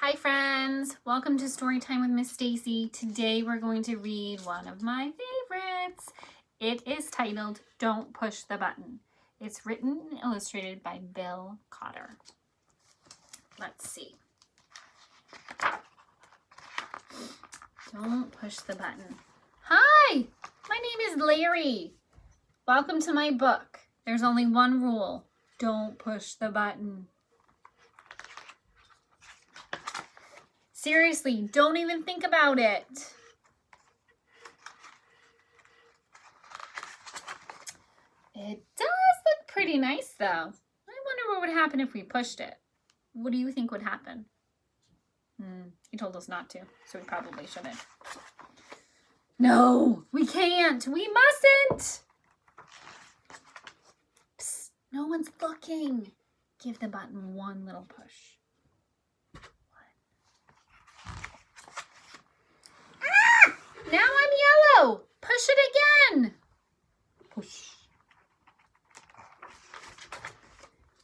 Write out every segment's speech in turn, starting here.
Hi friends, welcome to Storytime with Miss Stacey. Today we're going to read one of my favorites. It is titled Don't Push the Button. It's written and illustrated by Bill Cotter. Let's see. Don't push the button. Hi, my name is Larry. Welcome to my book. There's only one rule. Don't push the button. Seriously, don't even think about it. It does look pretty nice though. I wonder what would happen if we pushed it. What do you think would happen? He told us not to, so we probably shouldn't. No, we can't. We mustn't. Psst, no one's looking. Give the button one little push. Now I'm yellow. Push it again. Push.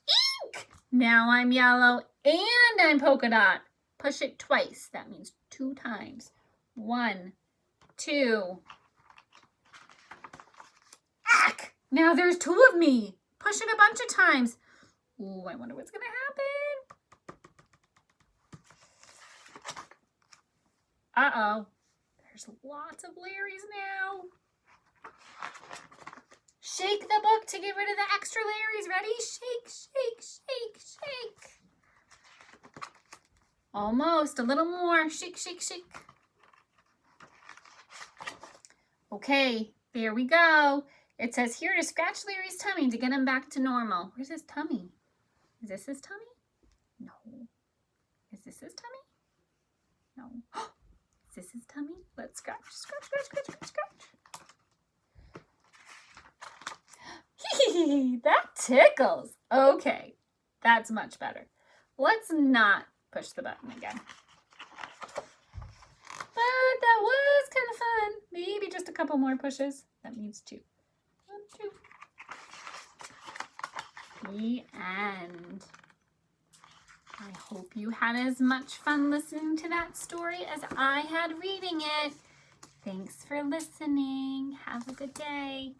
Eek! Now I'm yellow and I'm polka dot. Push it twice. That means 2 times. 1, 2. Ack! Now there's 2 of me. Push it a bunch of times. Ooh, I wonder what's going to happen. Uh-oh. There's lots of Larrys now. Shake the book to get rid of the extra Larrys. Ready? Shake, shake, shake, shake. Almost. A little more. Shake, shake, shake. Okay, there we go. It says here to scratch Larry's tummy to get him back to normal. Where's his tummy? Is this his tummy? No. Is this his tummy? No. Is this his tummy? Let's scratch, scratch, scratch, scratch, scratch, scratch. That tickles. Okay, that's much better. Let's not push the button again. But that was kind of fun. Maybe just a couple more pushes. That means 2. 1, 2. The end. I hope you had as much fun listening to that story as I had reading it. Thanks for listening. Have a good day.